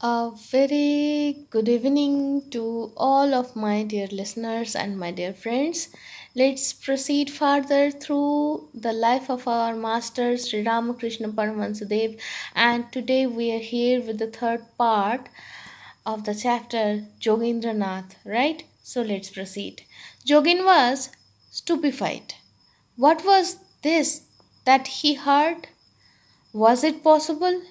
A very good evening to all of my dear listeners and my dear friends. Let's proceed further through the life of our master Sri Ramakrishna Paramhansa Dev, and today we are here with the third part of the chapter Jogindra Nath, right? So let's proceed. Jogin was stupefied. What was this that he heard? Was it possible?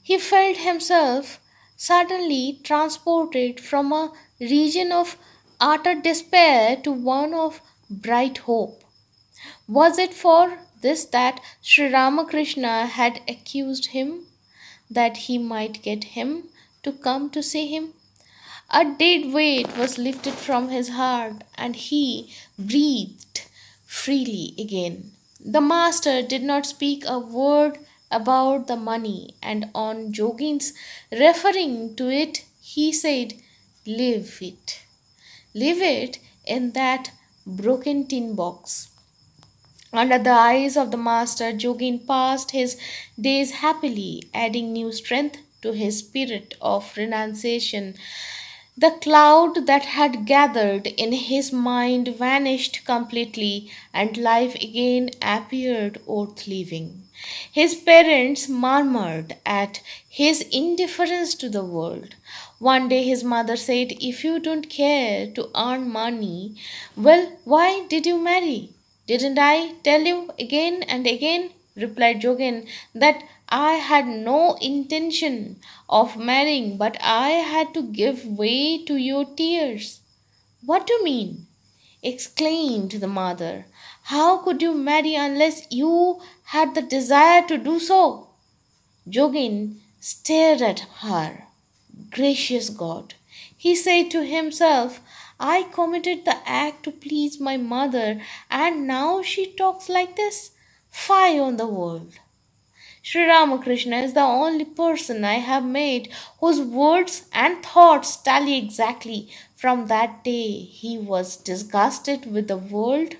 He felt himself suddenly transported from a region of utter despair to one of bright hope. Was it for this that Sri Ramakrishna had accused him, that he might get him to come to see him? A dead weight was lifted from his heart, and he breathed freely again. The master did not speak a word about the money, and on Jogin's referring to it, he said, Leave it. Leave it in that broken tin box. Under the eyes of the master, Jogin passed his days happily, adding new strength to his spirit of renunciation. The cloud that had gathered in his mind vanished completely, and life again appeared worth living. His parents murmured at his indifference to the world. One day his mother said, If you don't care to earn money, well, why did you marry? Didn't I tell you again and again, replied Jogin, that I had no intention of marrying, but I had to give way to your tears. What do you mean? Exclaimed the mother. How could you marry unless you had the desire to do so? Jogin stared at her. Gracious God, he said to himself, I committed the act to please my mother, and now she talks like this. Fie on the world. Sri Ramakrishna is the only person I have met whose words and thoughts tally exactly. From that day, he was disgusted with the world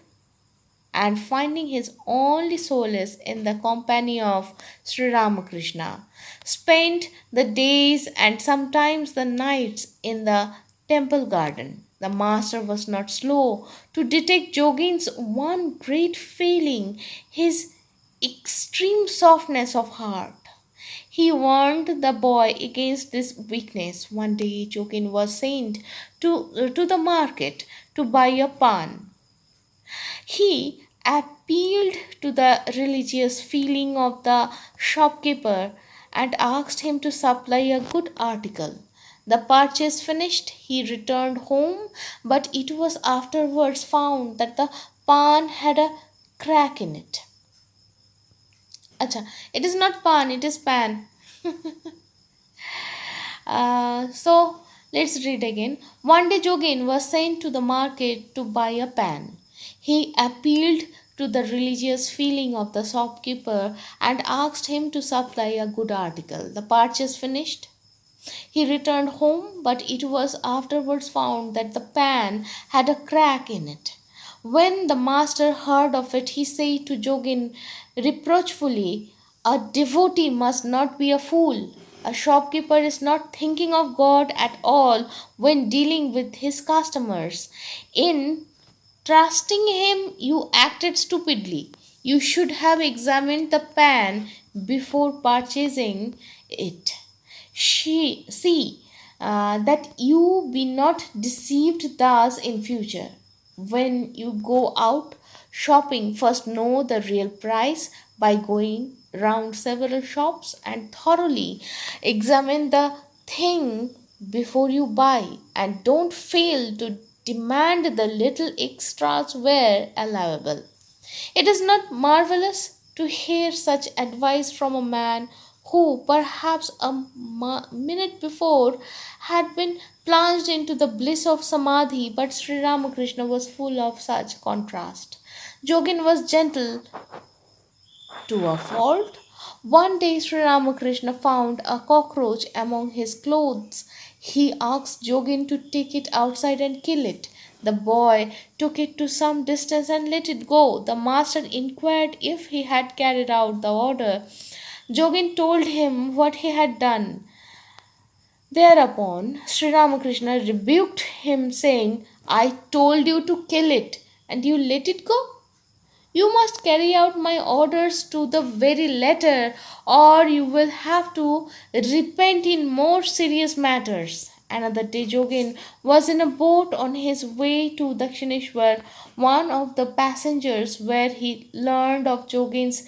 and finding his only solace in the company of Sri Ramakrishna, spent the days and sometimes the nights in the temple garden. The master was not slow to detect Jogin's one great failing, his extreme softness of heart. He warned the boy against this weakness. One day, Jogin was sent to the market to buy a pan. He appealed to the religious feeling of the shopkeeper and asked him to supply a good article. The purchase finished, he returned home, but it was afterwards found that the pan had a crack in it. Acha, it is not pan, it is pan. So let's read again. One day Jogin was sent to the market to buy a pan. He appealed to the religious feeling of the shopkeeper and asked him to supply a good article. The purchase finished. He returned home, but it was afterwards found that the pan had a crack in it. When the master heard of it, he said to Jogin reproachfully, A devotee must not be a fool. A shopkeeper is not thinking of God at all when dealing with his customers. In trusting him, you acted stupidly. You should have examined the pan before purchasing it. See that you be not deceived thus in future. When you go out shopping, first know the real price by going round several shops and thoroughly examine the thing before you buy, and don't fail to demand the little extras where allowable. It is not marvelous to hear such advice from a man who, perhaps a minute before, had been plunged into the bliss of samadhi, but Sri Ramakrishna was full of such contrast. Jogin was gentle to a fault. One day Sri Ramakrishna found a cockroach among his clothes. He asked Jogin to take it outside and kill it. The boy took it to some distance and let it go. The master inquired if he had carried out the order. Jogin told him what he had done. Thereupon, Sri Ramakrishna rebuked him, saying, I told you to kill it, and you let it go? You must carry out my orders to the very letter, or you will have to repent in more serious matters. Another day, Jogin was in a boat on his way to Dakshineshwar. One of the passengers, where he learned of Jogin's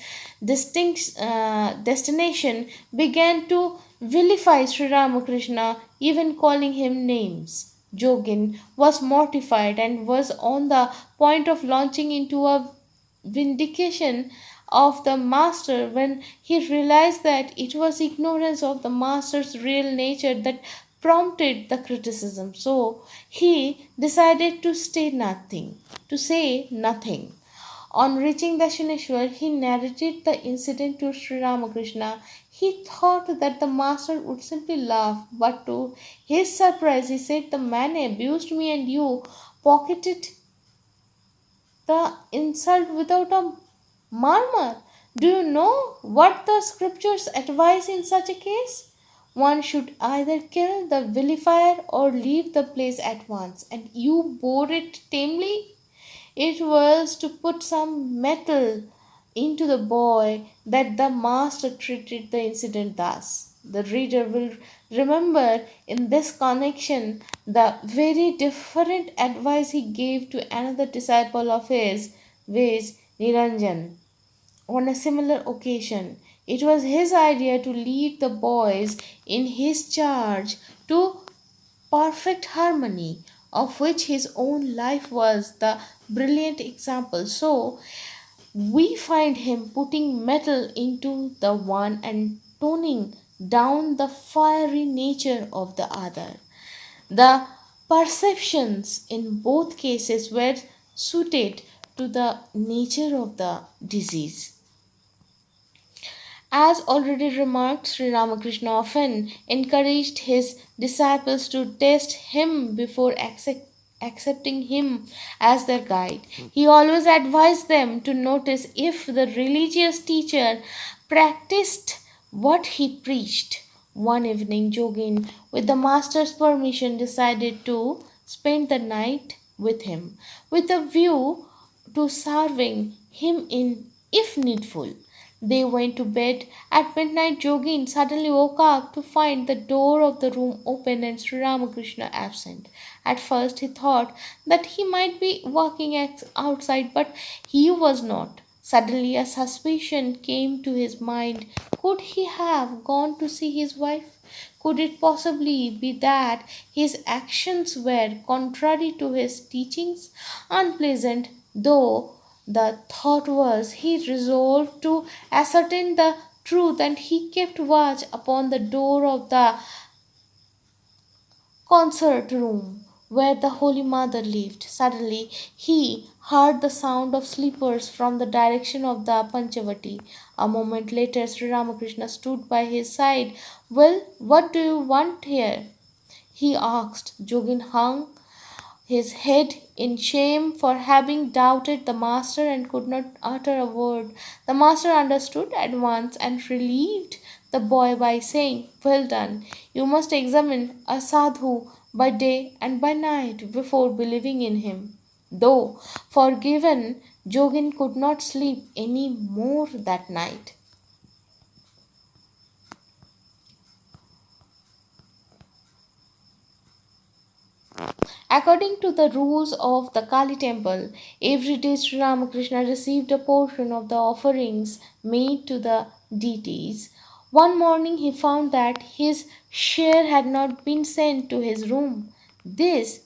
destination, began to vilify Sri Ramakrishna, even calling him names. Jogin was mortified and was on the point of launching into a vindication of the master when he realized that it was ignorance of the master's real nature that prompted the criticism. So he decided to say nothing. On reaching Dashaneshwar, he narrated the incident to Sri Ramakrishna. He thought that the master would simply laugh, but to his surprise, he said, the man abused me and you pocketed the insult without a murmur. Do you know what the scriptures advise in such a case? One should either kill the vilifier or leave the place at once, and you bore it tamely. It was to put some metal into the boy that the master treated the incident thus. The reader will remember in this connection the very different advice he gave to another disciple of his, viz. Niranjan. On a similar occasion, it was his idea to lead the boys in his charge to perfect harmony, of which his own life was the brilliant example. So, we find him putting metal into the one and toning down the fiery nature of the other. The perceptions in both cases were suited to the nature of the disease. As already remarked, Sri Ramakrishna often encouraged his disciples to test him before accepting him as their guide. He always advised them to notice if the religious teacher practiced what he preached. One evening, Jogin, with the master's permission, decided to spend the night with him, with a view to serving him in if needful. They went to bed. At midnight, Jogin suddenly woke up to find the door of the room open and Sri Ramakrishna absent. At first, he thought that he might be walking outside, but he was not. Suddenly, a suspicion came to his mind. Could he have gone to see his wife? Could it possibly be that his actions were contrary to his teachings? Unpleasant though the thought was, he resolved to ascertain the truth, and he kept watch upon the door of the concert room where the Holy Mother lived. Suddenly he heard the sound of slippers from the direction of the Panchavati. A moment later, Sri Ramakrishna stood by his side. Well, what do you want here? He asked. Jogin hung his head in shame for having doubted the master and could not utter a word. The master understood at once and relieved the boy by saying, well done. You must examine a sadhu by day and by night before believing in him. Though forgiven, Jogin could not sleep any more that night. According to the rules of the Kali temple, every day Sri Ramakrishna received a portion of the offerings made to the deities. One morning he found that his share had not been sent to his room. This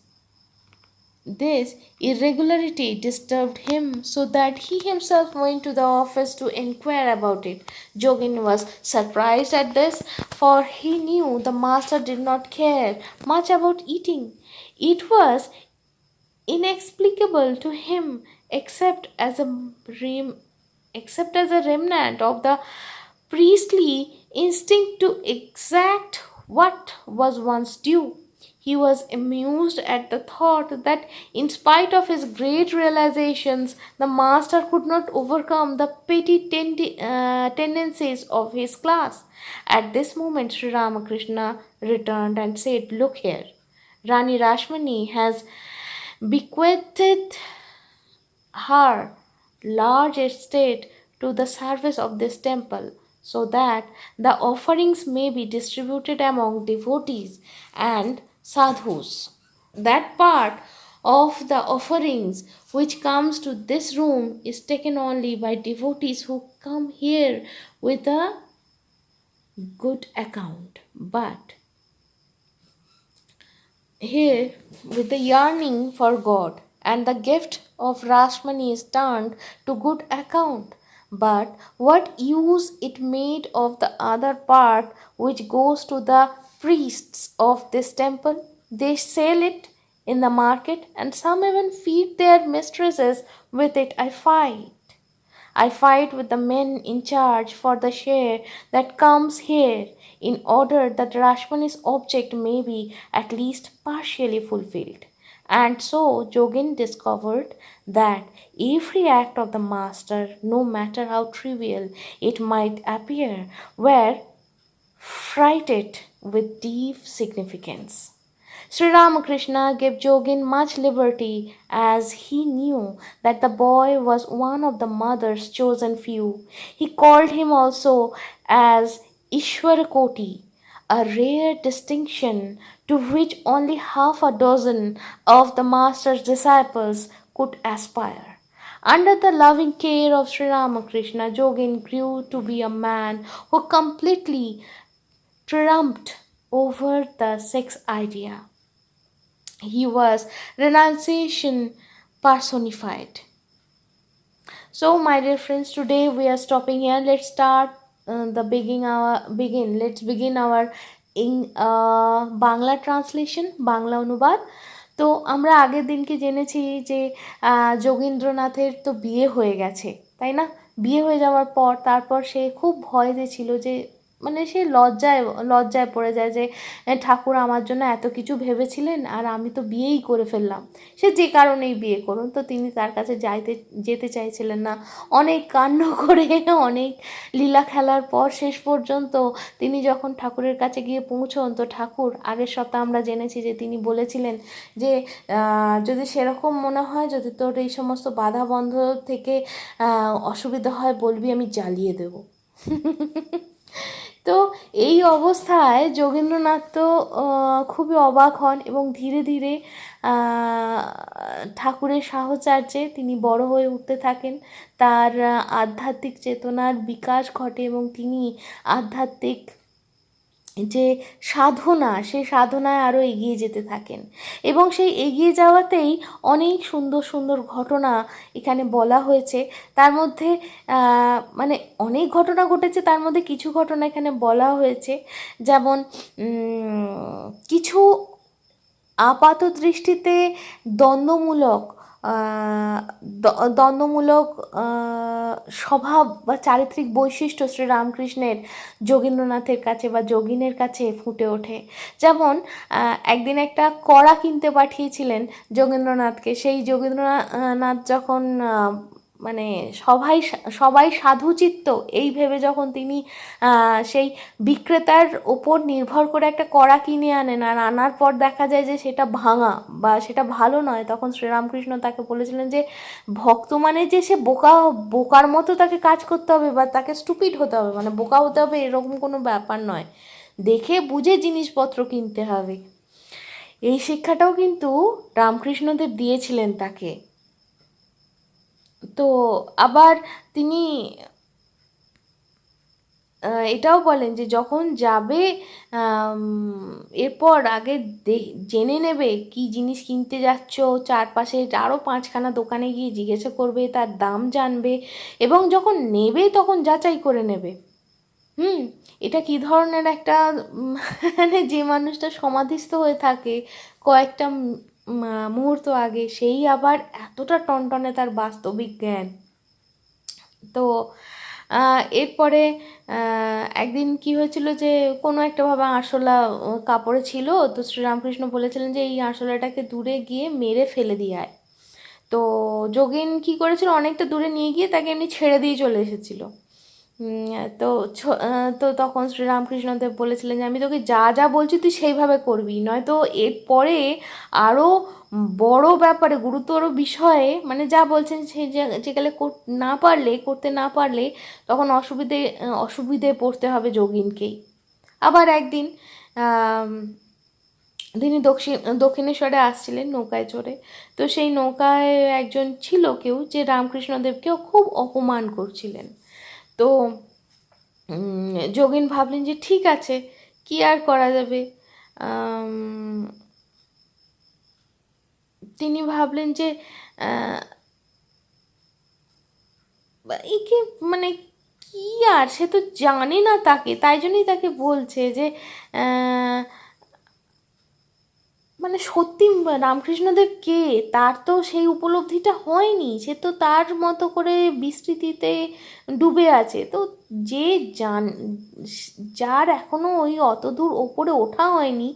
irregularity disturbed him so that he himself went to the office to inquire about it. Jogin was surprised at this, for he knew the master did not care much about eating. It was inexplicable to him rem- except as a remnant of the priestly instinct to exact what was once due. He was amused at the thought that, in spite of his great realizations, the master could not overcome the petty tendencies of his class. At this moment, Sri Ramakrishna returned and said, "Look here. Rani Rashmani has bequeathed her large estate to the service of this temple, so that the offerings may be distributed among devotees and sadhus. That part of the offerings which comes to this room is taken only by devotees who come here with a good account. But here, with the yearning for God, and the gift of Rashmani is turned to good account. But what use it made of the other part which goes to the priests of this temple? They sell it in the market, and some even feed their mistresses with it. I fight with the men in charge for the share that comes here, in order that Rashmani's object may be at least partially fulfilled." And so Jogin discovered that every act of the master, no matter how trivial it might appear, were freighted with deep significance. Sri Ramakrishna gave Jogin much liberty, as he knew that the boy was one of the mother's chosen few. He called him also as Ishwarakoti, a rare distinction to which only half a dozen of the master's disciples could aspire. Under the loving care of Sri Ramakrishna, Jogin grew to be a man who completely triumphed over the sex idea. He was renunciation personified. So, my dear friends, today we are stopping here. Let's start the begin our begin. Let's begin our in Bangla translation, Bangla অনুবাদ। তো আমরা আগের দিনকে জেনেছি যে যোগীন্দ্রনাথের তো বিয়ে হয়ে গেছে, তাই না? বিয়ে হয়ে যাওয়ার পর তারপর সে খুব ভয় ছিল যে, মানে সে লজ্জায় পড়ে যায় যে ঠাকুর আমার জন্য এত কিছু ভেবেছিলেন আর আমি তো বিয়েই করে ফেললাম। সে যে কারণেই বিয়ে করুন, তো তিনি তার কাছে যেতে চাইছিলেন না। অনেক কাণ্ড করে, অনেক লীলা খেলার পর শেষ পর্যন্ত তিনি যখন ঠাকুরের কাছে গিয়ে পৌঁছন, তো ঠাকুর, আগের সপ্তাহে আমরা জেনেছি যে তিনি বলেছিলেন যে যদি সেরকম মনে হয়, যদি তোর এই সমস্ত বাধা বন্ধ থেকে অসুবিধা হয়, বলবি, আমি জ্বালিয়ে দেব। তো এই অবস্থায় যোগীন্দ্রনাথ তো খুবই অবাক হন এবং ধীরে ধীরে ঠাকুরের সাহচর্যে তিনি বড় হয়ে উঠতে থাকেন। তার আধ্যাত্মিক চেতনার বিকাশ ঘটে এবং তিনি আধ্যাত্মিক যে সাধনা, সেই সাধনায় আরও এগিয়ে যেতে থাকেন। এবং সেই এগিয়ে যাওয়াতেই অনেক সুন্দর সুন্দর ঘটনা এখানে বলা হয়েছে। তার মধ্যে মানে অনেক ঘটনা ঘটেছে, তার মধ্যে কিছু ঘটনা এখানে বলা হয়েছে। যেমন কিছু আপাত দৃষ্টিতে দ্বন্দ্বমূলক স্বভাব বা চারিত্রিক বৈশিষ্ট্য শ্রী রামকৃষ্ণের যোগীন্দ্রনাথের কাছে বা যোগিনের কাছে ফুটে ওঠে। যেমন একদিন একটা কড়া কিনতে পাঠিয়েছিলেন যোগীন্দ্রনাথকে। সেই যোগীন্দ্রনাথ যখন মানে সবাই সাধুচিত্ত এই ভেবে যখন তিনি সেই বিক্রেতার ওপর নির্ভর করে একটা কড়া কিনে আনেন, আর আনার পর দেখা যায় যে সেটা ভাঙা বা সেটা ভালো নয়, তখন শ্রীরামকৃষ্ণ তাকে বলেছিলেন যে ভক্ত মানে যে সে বোকার মতো তাকে কাজ করতে হবে বা তাকে স্টুপিড হতে হবে, মানে বোকা হতে হবে, এরকম কোনো ব্যাপার নয়, দেখে বুঝে জিনিসপত্র কিনতে হবে। এই শিক্ষাটাও কিন্তু রামকৃষ্ণদেব দিয়েছিলেন তাকে। তো আবার তিনি এটাও বলেন যে যখন যাবে এরপর আগে জেনে নেবে কি জিনিস কিনতে যাচ্ছ, চারপাশে আরও 5খানা দোকানে গিয়ে জিজ্ঞাসা করবে, তার দাম জানবে এবং যখন নেবে তখন যাচাই করে নেবে। এটা কী ধরনের একটা, মানে যে মানুষটা সমাধিস্থ হয়ে থাকে কয়েকটা মুহূর্ত আগে, সেই আবার এতটা টনটনে তার বাস্তবিক জ্ঞান। তো এরপরে একদিন কি হয়েছিল যে কোনো একটাভাবে আরশোলা কাপড়ে ছিল, তো শ্রীরামকৃষ্ণ বলেছিলেন যে এই আরশোলাটাকে দূরে গিয়ে মেরে ফেলে দিয়ে আয়। তো যোগিন কি করেছিল, অনেকটা দূরে নিয়ে গিয়ে তাকে এমনি ছেড়ে দিয়ে চলে এসেছিল। তো তো তখন শ্রীরামকৃষ্ণদেব বলেছিলেন যে আমি তোকে যা যা বলছি তুই সেইভাবে করবি, নয়তো এরপরে আরও বড় ব্যাপারে গুরুতর বিষয়ে মানে যা বলছেন সেই যেগুলো করতে না পারলে তখন অসুবিধে পড়তে হবে যোগিনকেই। আবার একদিন তিনি দক্ষিণেশ্বরে আসছিলেন নৌকায় চড়ে। তো সেই নৌকায় একজন ছিল কেউ যে রামকৃষ্ণদেবকেও খুব অপমান করছিলেন। তো যোগিন ভাবলেন যে ঠিক আছে, কি আর করা যাবে। তিনি ভাবলেন যে একে মানে কি আর, সে তো জানে না তাকে, তাই জন্যই তাকে বলছে যে মানে সত্যি রামকৃষ্ণদেব কে, তার তো সেই উপলব্ধিটা হয়নি, সে তো তার মতো করে বিস্মৃতিতে ডুবে আছে। তো যে যার এখনও ওই অত দূর ওপরে ওঠা হয়নি,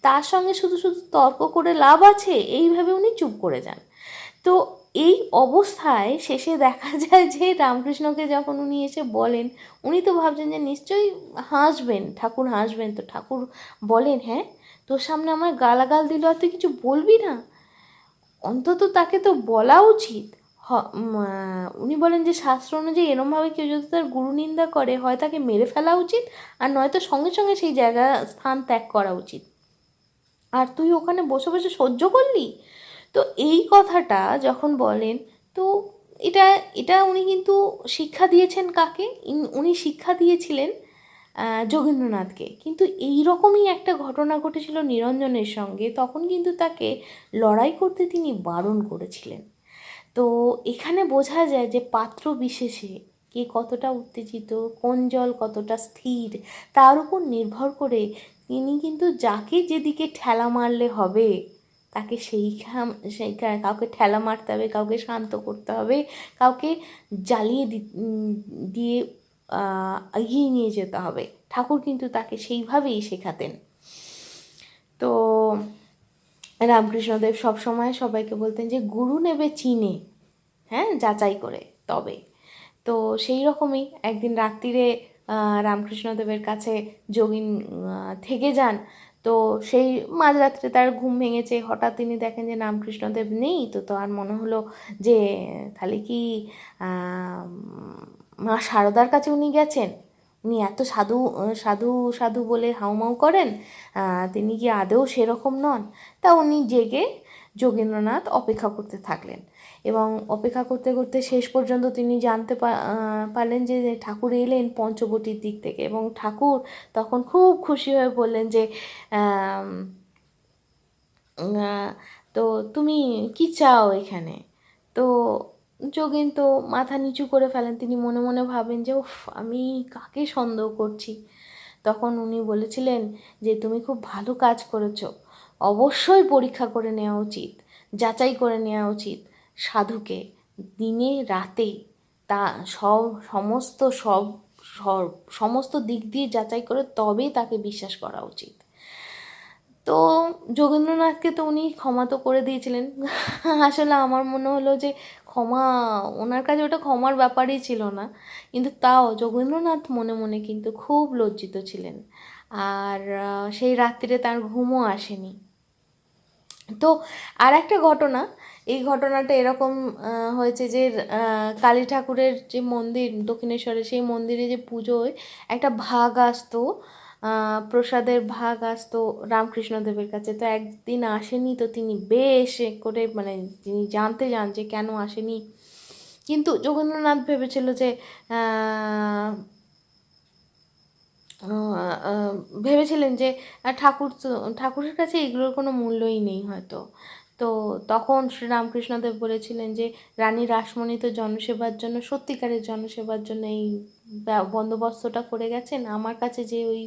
তার সঙ্গে শুধু শুধু তর্ক করে লাভ আছে, এইভাবে উনি চুপ করে যান। তো এই অবস্থায় শেষে দেখা যায় যে রামকৃষ্ণকে যখন উনি এসে বলেন, উনি তো ভাবছেন যে নিশ্চয়ই হাসবেন, ঠাকুর হাসবেন। তো ঠাকুর বলেন, হ্যাঁ তোর সামনে আমার গালাগাল দিল আর তুই কিছু বলবি না? অন্তত তাকে তো বলা উচিত। উনি বলেন যে শাস্ত্র অনুযায়ী এরমভাবে কেউ যদি তার গুরু নিন্দা করে, হয় তাকে মেরে ফেলা উচিত, আর নয়তো সঙ্গে সঙ্গে সেই জায়গা স্থান ত্যাগ করা উচিত। আর তুই ওখানে বসে বসে সহ্য করলি। তো এই কথাটা যখন বলেন, তো এটা এটা উনি কিন্তু শিক্ষা দিয়েছেন কাকে? উনি শিক্ষা দিয়েছিলেন যোগীন্দ্রনাথকে। কিন্তু এই রকমই একটা ঘটনা ঘটেছিল নিরঞ্জনের সঙ্গে, তখন কিন্তু তাকে লড়াই করতে তিনি বারণ করেছিলেন। তো এখানে বোঝা যায় যে পাত্র বিশেষে কে কতটা উত্তেজিত, কোন জল কতটা স্থির, তার উপর নির্ভর করে তিনি কিন্তু যাকে যেদিকে ঠেলা মারলে হবে তাকে সেই কাউকে ঠেলা মারতে হবে, কাউকে শান্ত করতে হবে, কাউকে জ্বালিয়ে দিয়ে এগিয়ে নিয়ে যেতে হবে। ঠাকুর কিন্তু তাকে সেইভাবেই শেখাতেন। তো রামকৃষ্ণদেব সবসময় সবাইকে বলতেন যে গুরু নেবে চিনে, হ্যাঁ যাচাই করে তবে। তো সেই রকমই একদিন রাত্রিরে রামকৃষ্ণদেবের কাছে যোগিন থেকে যান। তো সেই মাঝরাত্রে তার ঘুম ভেঙেছে, হঠাৎ তিনি দেখেন যে রামকৃষ্ণদেব নেই। তো আর মনে হলো যে তাহলে কি মা শারদার কাছে উনি গেছেন, উনি এত সাধু সাধু সাধু বলে হাউমাউ করেন, তিনি কি আদৌ সেরকম নন? তা উনি জেগে যোগীন্দ্রনাথ অপেক্ষা করতে থাকলেন, এবং অপেক্ষা করতে করতে শেষ পর্যন্ত তিনি জানতে পারলেন যে ঠাকুর এলেন পঞ্চবটির দিক থেকে, এবং ঠাকুর তখন খুব খুশি হয়ে বললেন যে তো তুমি কি চাও এখানে? তো যোগেন তো মাথা নিচু করে ফেলেন, তিনি মনে মনে ভাবেন যে উফ আমি কাকে সন্দেহ করছি। তখন উনি বলেছিলেন যে তুমি খুব ভালো কাজ করেছো, অবশ্যই পরীক্ষা করে নেওয়া উচিত, যাচাই করে নেওয়া উচিত সাধুকে দিনে রাতে, তা সমস্ত দিক দিয়ে যাচাই করে তবেই তাকে বিশ্বাস করা উচিত। তো যোগীন্দ্রনাথকে তো উনি ক্ষমা তো করে দিয়েছিলেন। আসলে আমার মনে হলো যে ক্ষমা, ওনার কাছে ওটা ক্ষমার ব্যাপারই ছিল না, কিন্তু তাও যোগীন্দ্রনাথ মনে মনে কিন্তু খুব লজ্জিত ছিলেন। আর সেই রাত্রিরে তার ঘুমও আসেনি। তো আর একটা ঘটনা, এই ঘটনাটা এরকম হয়েছে যে কালী ঠাকুরের যে মন্দির দক্ষিণেশ্বরে, সেই মন্দিরে যে পুজোয় একটা ভাগ আসতো, প্রসাদের ভাগ আসতো রামকৃষ্ণদেবের কাছে। তো একদিন আসেনি, তো তিনি বেশ করে মানে তিনি জানতে চান যে কেন আসেনি। কিন্তু যোগেন্দ্রনাথ ভেবেছিল যে ভেবেছিলেন যে ঠাকুরের কাছে এগুলোর কোনো মূল্যই নেই হয়তো। তো তখন শ্রীরামকৃষ্ণদেব বলেছিলেন যে রানী রাসমণি তো জনসেবার জন্য, সত্যিকারের জনসেবার জন্য এই বন্দোবস্তটা করে গেছেন, আমার কাছে যে ওই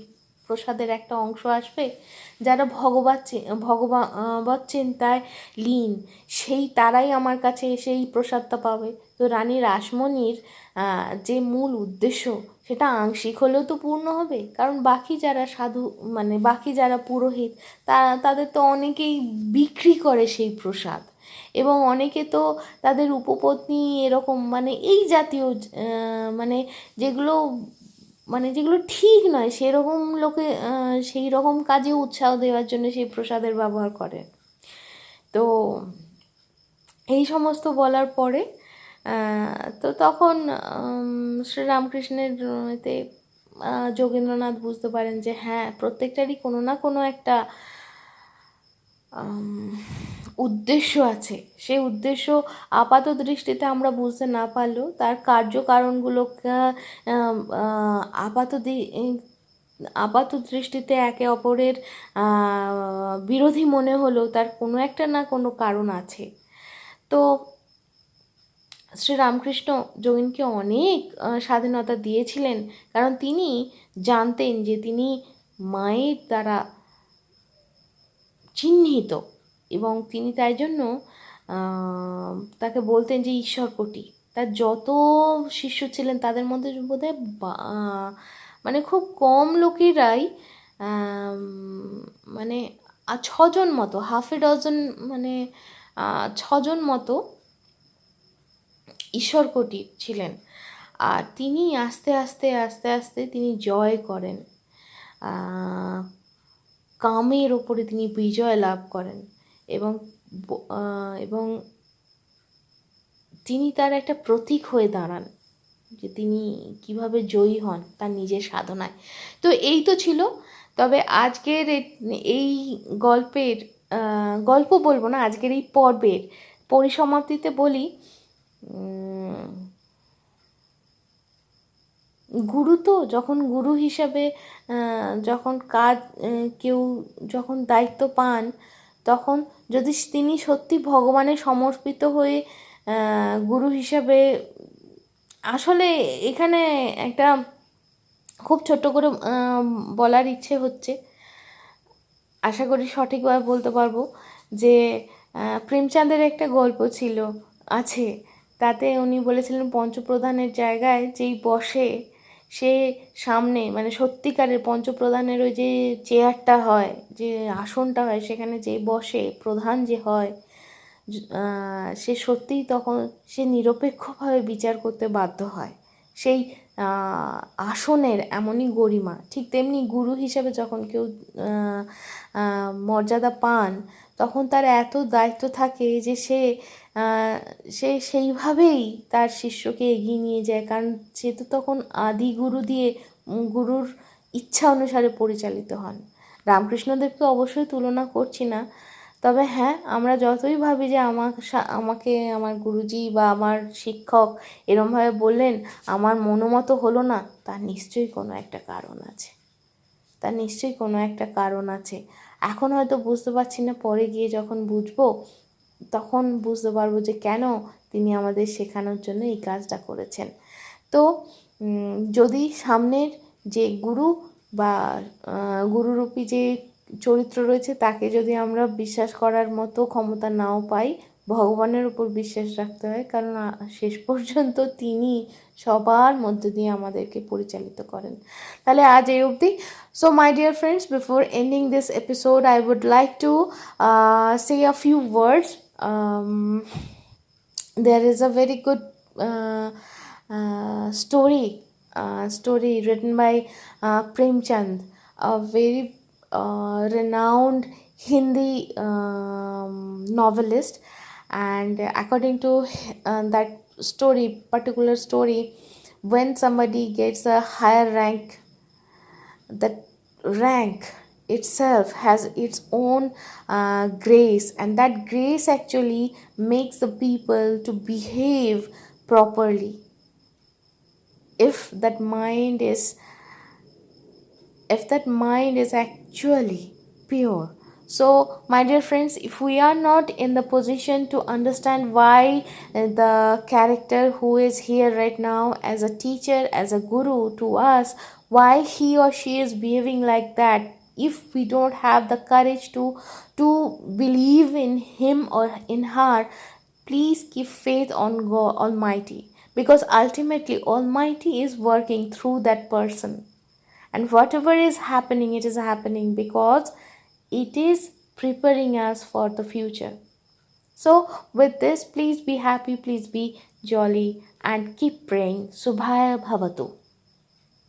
প্রসাদের একটা অংশ আসবে, যারা ভগবত চিন্তায় লীন, সেই তারাই আমার কাছে এসে এই প্রসাদটা পাবে। তো রানী রাসমণির যে মূল উদ্দেশ্য, সেটা আংশিক হলেও তো পূর্ণ হবে, কারণ বাকি যারা সাধু, মানে বাকি যারা পুরোহিত, তাদের তো অনেকেই বিক্রি করে সেই প্রসাদ, এবং অনেকে তো তাদের উপপত্নী এরকম, মানে এই জাতীয় মানে যেগুলো যেগুলো ঠিক নয় সেরকম লোকে সেই রকম কাজে উৎসাহ দেওয়ার জন্য সেই প্রসাদের ব্যবহার করে। তো এই সমস্ত বলার পরে তো তখন শ্রীরামকৃষ্ণের এতে যোগীন্দ্রনাথ বুঝতে পারেন যে হ্যাঁ, প্রত্যেকটারই কোনো না কোনো একটা উদ্দেশ্য আছে। সেই উদ্দেশ্য আপাত দৃষ্টিতে আমরা বুঝতে না পারলেও তার কার্যকারণগুলোকে আপাত দৃষ্টিতে একে অপরের বিরোধী মনে হলেও তার কোনো একটা না কোনো কারণ আছে। তো শ্রীরামকৃষ্ণ যোগিনকে অনেক স্বাধীনতা দিয়েছিলেন, কারণ তিনি জানতেন যে তিনি মায়ের দ্বারা চিহ্নিত, এবং তিনি তাই জন্য তাকে বলতেন যে ঈশ্বরকোটি। তার যত শিষ্য ছিলেন তাদের মধ্যে বোধহয় মানে খুব কম লোকেরাই মানে 6জন মতো, হাফ এ ডজন, মানে 6জন মতো ঈশ্বরকোটি ছিলেন। আর তিনি আস্তে আস্তে আস্তে আস্তে তিনি জয় করেন, কামের ওপরে তিনি বিজয় লাভ করেন, এবং এবং তিনি তার একটা প্রতীক হয়ে দাঁড়ান যে তিনি কিভাবে জয়ী হন তার নিজের সাধনায়। তো এই তো ছিল। তবে আজকের এই গল্পের গল্প বলবো না, আজকের এই পর্বের পরিসমাপ্তিতে বলি, গুরু তো যখন গুরু হিসাবে যখন কেউ যখন দায়িত্ব পান, তখন যদি তিনি সত্যি ভগবানের সমর্পিত হয়ে গুরু হিসাবে, আসলে এখানে একটা খুব ছোট্ট করে বলার ইচ্ছে হচ্ছে, আশা করি সঠিকভাবে বলতে পারবো, যে প্রেমচাঁদের একটা গল্প আছে, তাতে উনি বলেছিলেন পঞ্চপ্রধানের জায়গায় যেই বসে, সে সামনে, মানে সত্যিকারের পঞ্চপ্রধানের ওই যে চেয়ারটা হয়, যে আসনটা হয়, সেখানে যে বসে প্রধান যে হয়, সে সত্যিই তখন সে নিরপেক্ষভাবে বিচার করতে বাধ্য হয়। সেই আসনের এমনই গরিমা। ঠিক তেমনি গুরু হিসাবে যখন কেউ মর্যাদা পান, তখন তার এত দায়িত্ব থাকে যে সে সেইভাবেই তার শিষ্যকে এগিয়ে নিয়ে যায়, কারণ সে তো তখন আদি গুরু দিয়ে গুরুর ইচ্ছা অনুসারে পরিচালিত হন। রামকৃষ্ণদেবকে অবশ্যই তুলনা করছি না, তবে হ্যাঁ, আমরা যতই ভাবি যে আমাকে আমার গুরুজি বা আমার শিক্ষক এরমভাবে বললেন, আমার মনোমতো হলো না, তার নিশ্চয়ই কোনো একটা কারণ আছে, তার নিশ্চয়ই কোনো একটা কারণ আছে। এখন হয়তো বুঝতে পারছি না, পরে গিয়ে যখন বুঝবো তখন বুঝতে পারবো যে কেন তিনি আমাদের শেখানোর জন্য এই কাজটা করেছেন। তো যদি সামনের যে গুরু বা গুরুরূপী যে চরিত্র রয়েছে, তাকে যদি আমরা বিশ্বাস করার মতো ক্ষমতা নাও পাই, ভগবানের উপর বিশ্বাস রাখতে হয়, কারণ শেষ পর্যন্ত তিনি সবার মধ্যে দিয়ে আমাদেরকে পরিচালিত করেন। তাহলে আজ এই অবধি। So my dear friends, before ending this episode, I would like to say a few words. There is a very good story written by Premchand, a very renowned Hindi novelist, and according to that particular story, when somebody gets a higher rank, that rank itself has its own grace, and that grace actually makes the people to behave properly. If that mind is actually pure. So my dear friends, if we are not in the position to understand why the character who is here right now as a teacher, as a guru to us, why he or she is behaving like that. If we don't have the courage to believe in him or in her, please keep faith on God Almighty, because ultimately Almighty is working through that person. And whatever is happening, it is happening because it is preparing us for the future. So with this, please be happy, please be jolly, and keep praying. Subhaya Bhavatu.